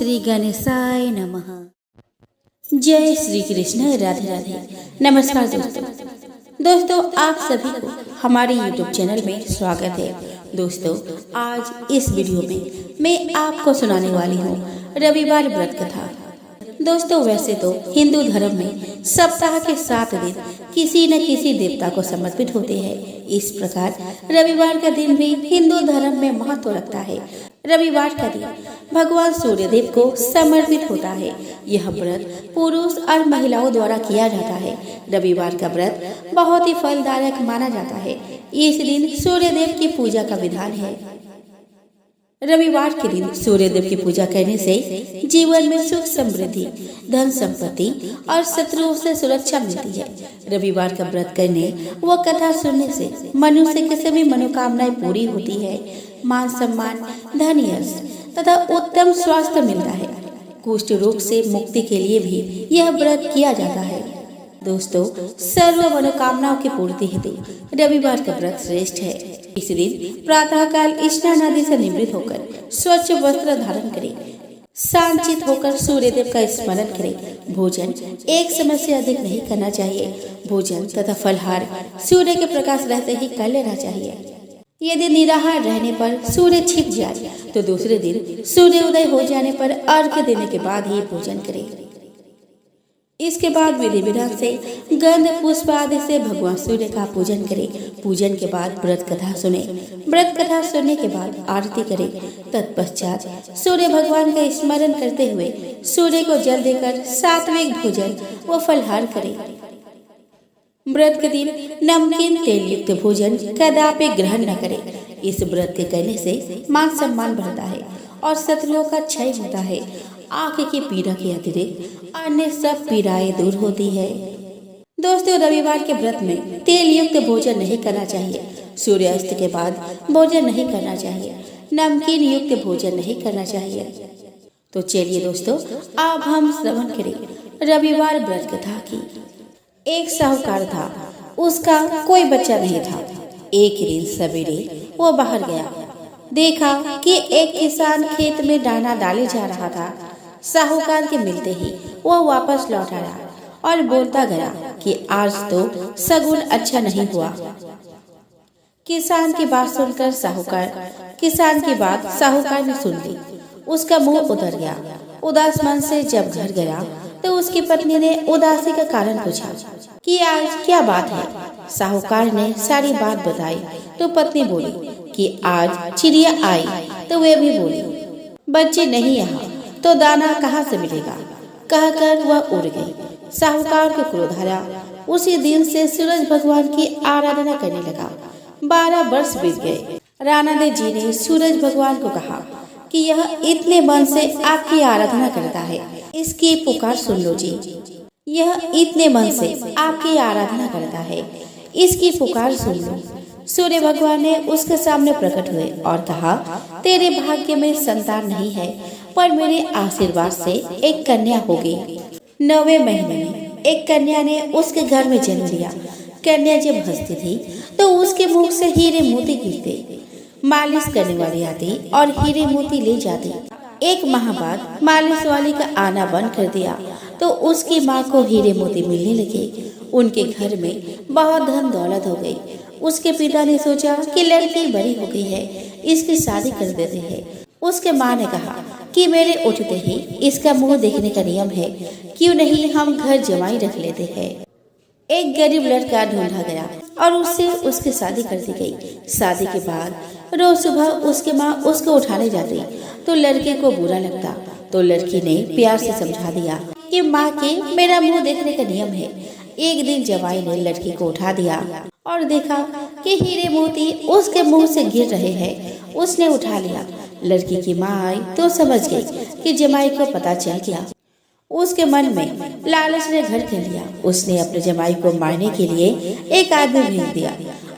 श्री गणेशाय नमः। जय श्री कृष्ण। राधे राधे। नमस्कार दोस्तों आप सभी को हमारे YouTube चैनल में स्वागत है। दोस्तों आज इस वीडियो में मैं आपको सुनाने वाली हूँ रविवार व्रत कथा। दोस्तों वैसे तो हिंदू धर्म में सप्ताह के 7 दिन किसी न किसी देवता को समर्पित होते हैं। इस प्रकार रविवार का दिन भी हिंदू धर्म में महत्व रखता है। रविवार का दिन भगवान सूर्यदेव को समर्पित होता है। यह व्रत पुरुष और महिलाओं द्वारा किया जाता है। रविवार का व्रत बहुत ही फलदायक माना जाता है। इस दिन सूर्यदेव की पूजा का विधान है। रविवार के दिन सूर्यदेव की पूजा करने से जीवन में सुख समृद्धि, धन संपत्ति और शत्रुओं से सुरक्षा मिलती है। रविवार का व्रत करने व कथा सुनने से मनुष्य की सभी मनोकामनाएं पूरी होती है। मान सम्मान, धन, यश तथा उत्तम स्वास्थ्य मिलता है। कुष्ठ रोग से मुक्ति के लिए भी यह व्रत किया जाता है। दोस्तों सर्व मनोकामनाओं की पूर्ति हेतु रविवार का व्रत श्रेष्ठ है। इस दिन प्रातः काल स्नान आदि से निवृत्त होकर स्वच्छ वस्त्र धारण करें, शांचित होकर सूर्यदेव का स्मरण करें। भोजन एक समय से अधिक नहीं करना चाहिए। भोजन तथा फलहार सूर्य के प्रकाश रहते ही कर लेना चाहिए। यदि निराहार रहने पर सूर्य छिप जाए तो दूसरे दिन सूर्य उदय हो जाने पर अर्घ्य देने के बाद ही भोजन करें। इसके बाद विधि विधान से गंध पुष्प आदि से भगवान सूर्य का पूजन करें। पूजन के बाद व्रत कथा सुने। व्रत कथा सुनने के बाद आरती करें। तत्पश्चात सूर्य भगवान का स्मरण करते हुए सूर्य को जल देकर सात्विक भोजन व फलहार करें। व्रत के दिन नमकीन तेल युक्त भोजन कदापि ग्रहण न करें। इस व्रत के करने से मान सम्मान बढ़ता है और शत्रुओं का क्षय होता है। आंख की पीड़ा के अतिरिक्त अन्य सब पीड़ाएं दूर होती है। दोस्तों रविवार के व्रत में तेल युक्त भोजन नहीं करना चाहिए। सूर्यास्त के बाद भोजन नहीं करना चाहिए। नमकीन युक्त भोजन नहीं करना चाहिए। तो चलिए दोस्तों अब हम श्रवण करें रविवार व्रत कथा की। एक साहूकार था, उसका कोई बच्चा नहीं था। एक दिन सवेरे वो बाहर गया, देखा कि एक किसान खेत में दाना डाले जा रहा था। साहूकार के मिलते ही वो वापस लौट आया और बोलता गया कि आज तो सगुन अच्छा नहीं हुआ। किसान की बात सुनकर साहूकार ने सुन ली। उसका मुंह उतर गया। उदास मन से जब घर गया तो उसकी पत्नी ने उदासी का कारण पूछा कि आज क्या बात है। साहूकार ने सारी बात बताई तो पत्नी बोली कि आज चिड़िया आई तो वे भी बोली बच्चे नहीं यहाँ तो दाना कहाँ से मिलेगा। कहकर वह उड़ गई। साहूकार को क्रोध आया। उसी दिन से सूरज भगवान की आराधना करने लगा। 12 वर्ष बीत गए। राणा देव जी ने सूरज भगवान को कहा कि यह इतने मन से आपकी आराधना करता है, इसकी पुकार सुन लो जी। यह इतने मन से आपकी आराधना करता है, इसकी पुकार सुन लो। सूर्य भगवान ने उसके सामने प्रकट हुए और कहा तेरे भाग्य में संतान नहीं है, पर मेरे आशीर्वाद से एक कन्या होगी। 9वें महीने में एक कन्या ने उसके घर में जन्म लिया। कन्या जब हंसती थी तो उसके मुख से हीरे मोती गिरते। मालिश करने वाली आती और हीरे मोती ले जाती। एक माह बाद मालिश वाली का आना बंद कर दिया तो उसकी माँ को हीरे मोती मिलने लगे। उनके घर में बहुत धन दौलत हो गई। उसके पिता ने सोचा कि लड़की बड़ी हो गई है, इसकी शादी कर देते हैं। उसके माँ ने कहा कि मेरे उठते ही इसका मुंह देखने का नियम है, क्यों नहीं हम घर जमाई रख लेते हैं। एक गरीब लड़का ढूंढा गया और उससे उसकी शादी कर दी गई। शादी के बाद रोज सुबह उसकी माँ उसको उठाने जाती तो लड़के को बुरा लगता, तो लड़की ने प्यार से समझा दिया कि माँ के मेरा मुंह देखने का नियम है। एक दिन जवाई ने लड़की को उठा दिया और देखा कि हीरे मोती उसके मुंह से गिर रहे हैं। उसने उठा लिया। लड़की की माँ आई तो समझ गई कि जमाई को पता चल गया। उसके मन में लालच ने घर कर लिया। उसने अपने जमाई को मारने के लिए एक आदमी भेज दिया।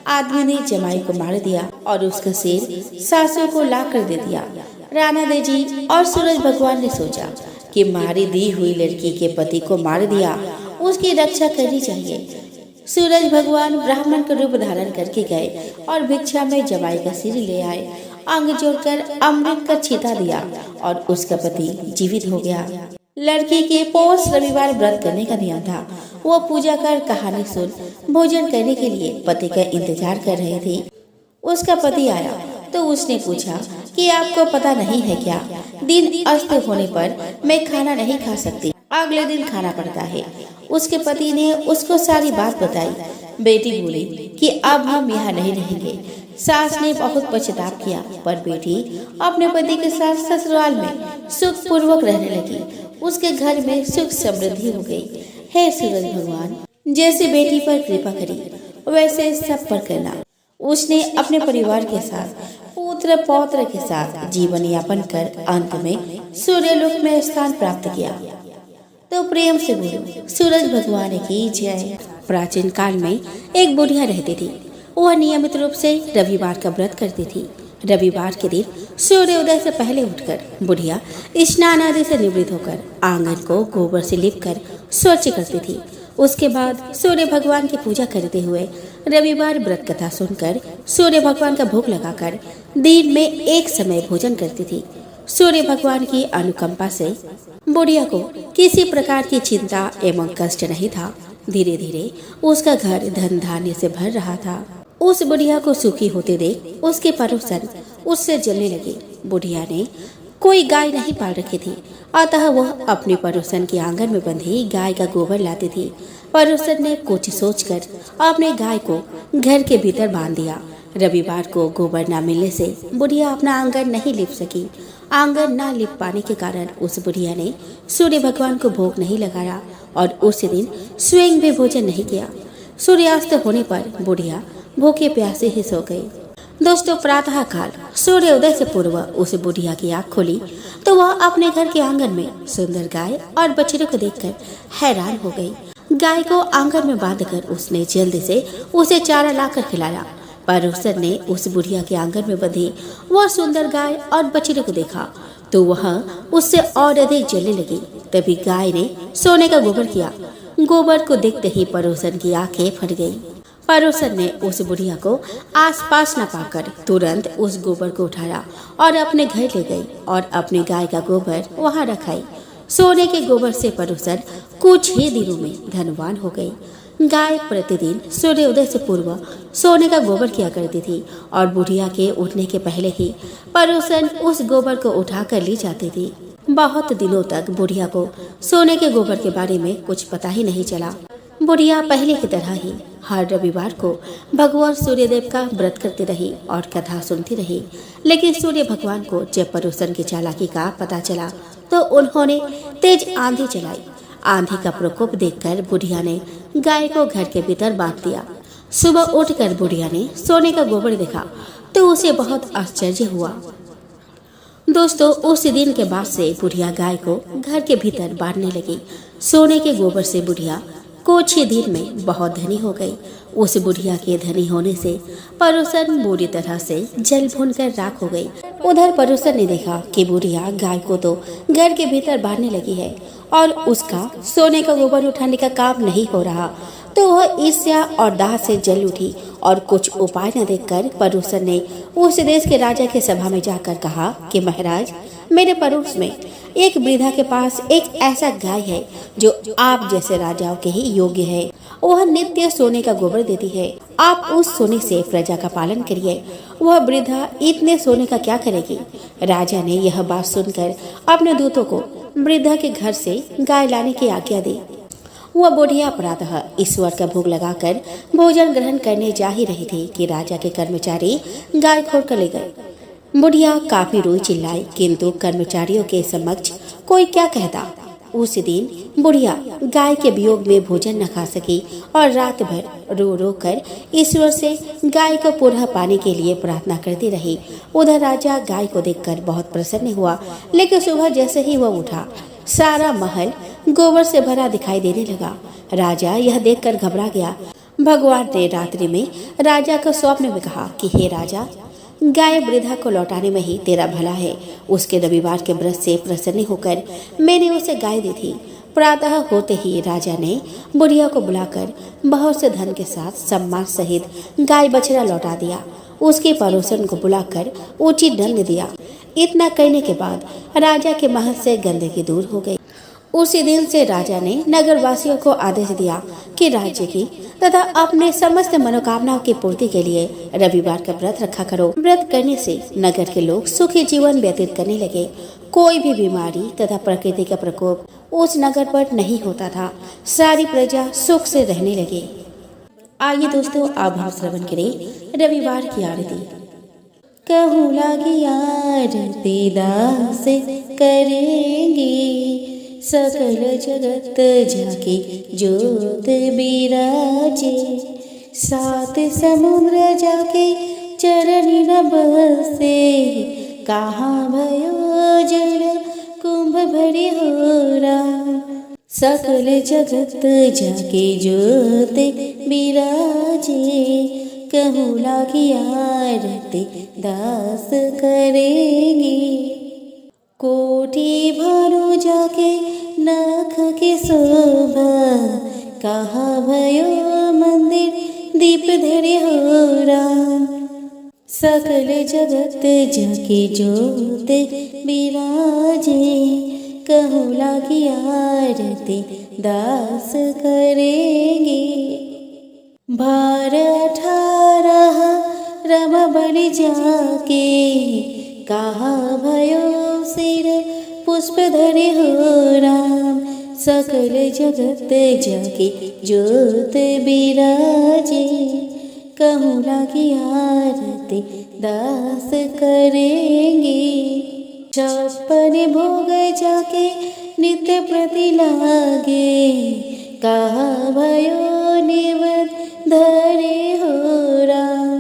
आदमी ने जमाई को मार दिया और उसका सिर सासू को ला कर दे दिया। राणा देव जी और सूरज भगवान ने सोचा कि मारी दी हुई लड़की के पति को मार दिया, उसकी रक्षा करनी चाहिए। सूरज भगवान ब्राह्मण का रूप धारण करके गए और भिक्षा में जमाई का सिर ले आए अंग जोड़कर अमृत का छींटा दिया और उसका पति जीवित हो गया। लड़की के पौष रविवार व्रत करने का नियम था। वो पूजा कर कहानी सुन भोजन करने के लिए पति का इंतजार कर रहे थे। उसका पति आया तो उसने पूछा कि आपको पता नहीं है क्या, दिन अस्त होने पर मैं खाना नहीं खा सकती, अगले दिन खाना पड़ता है। उसके पति ने उसको सारी बात बताई। बेटी बोली कि अब हम यहाँ नहीं रहेंगे। सास ने बहुत पछतावा किया, पर बेटी अपने पति के साथ ससुराल में सुख पूर्वक रहने लगी। उसके घर में सुख समृद्धि हो गई। हे सूरज भगवान, जैसे बेटी पर कृपा करी वैसे सब पर करना। उसने अपने परिवार के साथ पुत्र पौत्र के साथ जीवन यापन कर अंत में सूर्यलोक में स्थान प्राप्त किया। तो प्रेम से बोलो सूरज भगवान की जय। प्राचीन काल में एक बुढ़िया रहती थी। वह नियमित रूप से रविवार का व्रत करती थी। रविवार के दिन सूर्योदय से पहले उठकर बुढ़िया स्नान आदि से निवृत्त होकर आंगन को गोबर से लिपकर स्वच्छ करती थी। उसके बाद सूर्य भगवान की पूजा करते हुए रविवार व्रत कथा सुनकर सूर्य भगवान का भोग लगाकर दिन में एक समय भोजन करती थी। सूर्य भगवान की अनुकंपा से बुढ़िया को किसी प्रकार की चिंता एवं कष्ट नहीं था। धीरे धीरे उसका घर धन धान्य से भर रहा था। उस बुढ़िया को सुखी होते देख उसके पड़ोसन उससे जलने लगे। बुढ़िया ने कोई गाय नहीं पाल रखी थी, अतः वह अपने पड़ोसन के आंगन में बंधी गाय का गोबर लाती थी। पड़ोसन ने कुछ सोचकर अपने गाय को घर के भीतर बांध दिया। रविवार को गोबर न मिलने से बुढ़िया अपना आंगन नहीं लिप सकी। आंगन न लिप पाने के कारण उस बुढ़िया ने सूर्य भगवान को भोग नहीं लगाया और उस दिन स्वयं भी भोजन नहीं किया। सूर्यास्त होने पर बुढ़िया भूखे प्यासे ही सो गई। दोस्तों, प्रातः काल सूर्योदय से पूर्व उस बुढ़िया की आँख खुली तो वह अपने घर के आंगन में सुंदर गाय और बछड़े को देखकर हैरान हो गई। गाय को आंगन में बांधकर उसने जल्दी से उसे चारा लाकर खिलाया। पड़ोसन ने उस बुढ़िया के आंगन में बंधी वह सुंदर गाय और बछड़े को देखा तो वह उससे और अधिक जलने लगी। तभी गाय ने सोने का गोबर किया। गोबर को देखते ही पड़ोसन की आंखें फट गई। पड़ोसन ने उस बुढ़िया को आसपास न पाकर तुरंत उस गोबर को उठाया और अपने घर ले गई और अपनी गाय का गोबर वहां रखाई। सोने के गोबर से पड़ोसन कुछ ही दिनों में धनवान हो गई। गाय प्रतिदिन सूर्योदय से पूर्व सोने का गोबर किया करती थी और बुढ़िया के उठने के पहले ही पड़ोसन उस गोबर को उठाकर ले जाती थी। बहुत दिनों तक बुढ़िया को सोने के गोबर के बारे में कुछ पता ही नहीं चला। बुढ़िया पहले की तरह ही हर रविवार को भगवान सूर्यदेव का व्रत करती रही और कथा सुनती रही। लेकिन सूर्य भगवान को जब पड़ोसन की चालाकी का पता चला तो उन्होंने तेज आंधी चलाई। आंधी का प्रकोप देखकर बुढ़िया ने गाय को घर के भीतर बांध दिया। सुबह उठकर बुढ़िया ने सोने का गोबर देखा तो उसे बहुत आश्चर्य हुआ। दोस्तों, उस दिन के बाद से बुढ़िया गाय को घर के भीतर बांधने लगी। सोने के गोबर से बुढ़िया कुछ ही दिन में बहुत धनी हो गई। उस बुढ़िया के धनी होने से पड़ोसन बुरी तरह से जल भूनकर राख हो गई। उधर पड़ोसन ने देखा कि बुढ़िया गाय को तो घर के भीतर बांधने लगी है और उसका सोने का गोबर उठाने का काम नहीं हो रहा, तो वह ईर्ष्या और दाह से जल उठी और कुछ उपाय न देखकर पड़ोसन ने उस देश के राजा के सभा में जाकर कहा कि महाराज, मेरे पड़ोस में एक वृद्धा के पास एक ऐसा गाय है जो आप जैसे राजाओं के ही योग्य है। वह नित्य सोने का गोबर देती है। आप उस सोने से प्रजा का पालन करिए। वह वृद्धा इतने सोने का क्या करेगी? राजा ने यह बात सुनकर अपने दूतों को वृद्धा के घर से गाय लाने की आज्ञा दी। वह बुढ़िया प्रातः ईश्वर का भोग लगाकर भोजन ग्रहण करने जा ही रही थी कि राजा के कर्मचारी गाय खोद कर ले गए। बुढ़िया काफी रोई चिल्लाई, किंतु कर्मचारियों के समक्ष कोई क्या कहता। उस दिन बुढ़िया गाय के वियोग में भोजन न खा सकी और रात भर रो रो कर ईश्वर से गाय को पुनः पाने के लिए प्रार्थना करती रही। उधर राजा गाय को देखकर बहुत प्रसन्न हुआ, लेकिन सुबह जैसे ही वह उठा सारा महल गोबर से भरा दिखाई देने लगा। राजा यह देखकर घबरा गया। भगवान ने रात्रि में राजा को स्वप्न में कहा कि हे राजा, गाय वृद्धा को लौटाने में ही तेरा भला है। उसके रविवार के व्रत से प्रसन्न होकर मैंने उसे गाय दी थी। प्रातः होते ही राजा ने बुढ़िया को बुलाकर बहुत से धन के साथ सम्मान सहित गाय बछड़ा लौटा दिया। उसके पड़ोसन को बुलाकर उचित दंड दिया। इतना करने के बाद राजा के महल से गंदगी दूर हो गई। उसी दिन से राजा ने नगरवासियों को आदेश दिया कि राज्य की तथा अपने समस्त मनोकामनाओं की पूर्ति के लिए रविवार का व्रत रखा करो। व्रत करने से नगर के लोग सुखी जीवन व्यतीत करने लगे। कोई भी बीमारी तथा प्रकृति का प्रकोप उस नगर पर नहीं होता था। सारी प्रजा सुख से रहने लगी। आइए दोस्तों, अब हम श्रवण करें रविवार की आरती। कहूँ लागी आरती दास करेंगे, सकल जगत जाके ज्योत बिराजे। सात समुद्र जाके चरणी न बसे, कहाँ भयो जल कुंभ भरे हो राम। सकल जगत जाके ज्योत बिराजे, कहूँ लागी आरती दास करेंगे। कोठी भानु जाके नख के शोभा, कहाँ भयो मंदिर दीप धरे हो राम। सकल जगत जाके ज्योत बिराजे, कहूँ लागी आरती दास करेंगे। भार 18 रम बलि जाके, कहाँ भयो सिर पुष्प धरे हो राम। सकल जगत जाके ज्योत बिराजे, कहूँ लागी आरती दास करेंगे। 56 भोग जाके नित्य प्रति लागे, कहाँ भयो निवद धरे हो राम।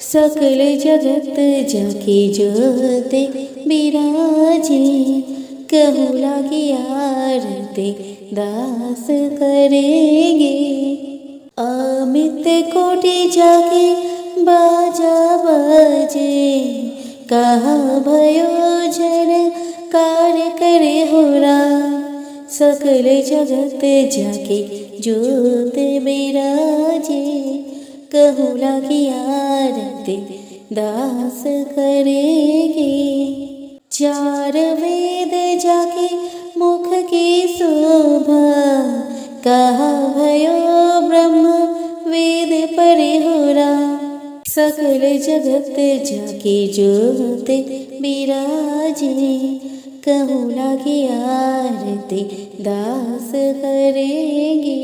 सकल जगत जाके ज्योत बिराजे, कहूँ लागी आरती दास करेंगे। अमित कोटि जाके बाजा बाजे, कहाँ भयो जन कार्य करे हो राम। सकल जगत जाके ज्योत बिराजे, कहूँ लागी आरती दास करेंगे। 4 वेद जाके मुख की शोभा, कहाँ भयो ब्रह्म वेद परे हो राम। सकल जगत जाके ज्योत बिराजे, कहूँ लागी आरती दास करेंगे।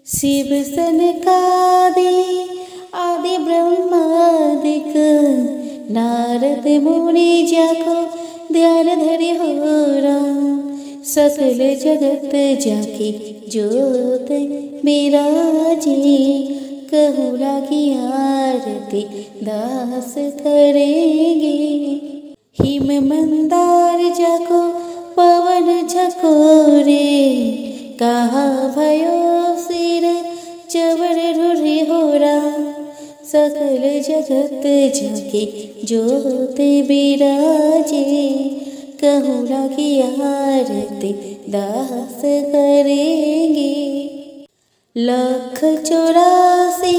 शिव सनकादि आदि ब्रह्मादिक, नारद मुनि जाको ध्यान धरे हो राम। सकल जगत जाके ज्योत बिराजे, कहूँ लागी आरती दास करेंगे। हिम मंदार जाको पवन झकोरे, कहाँ भयो सिर चवर ढूढ़े हो राम। सकल जगत जाके ज्योत बिराजे, कहूँ लागी आरती दास करेंगे। 184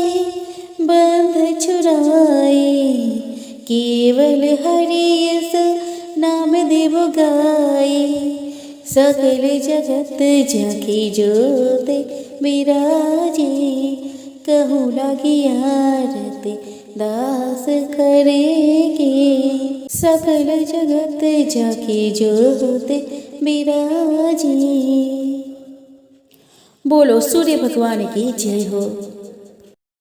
बंध छुड़ाए, केवल हरि यस नाम देव गाए। सकल जगत जाके ज्योत बिराजे, कहूँ लागी आरती दास करेंगे। सकल जगत जाके ज्योत बिराजे। बोलो सूर्य भगवान की जय हो।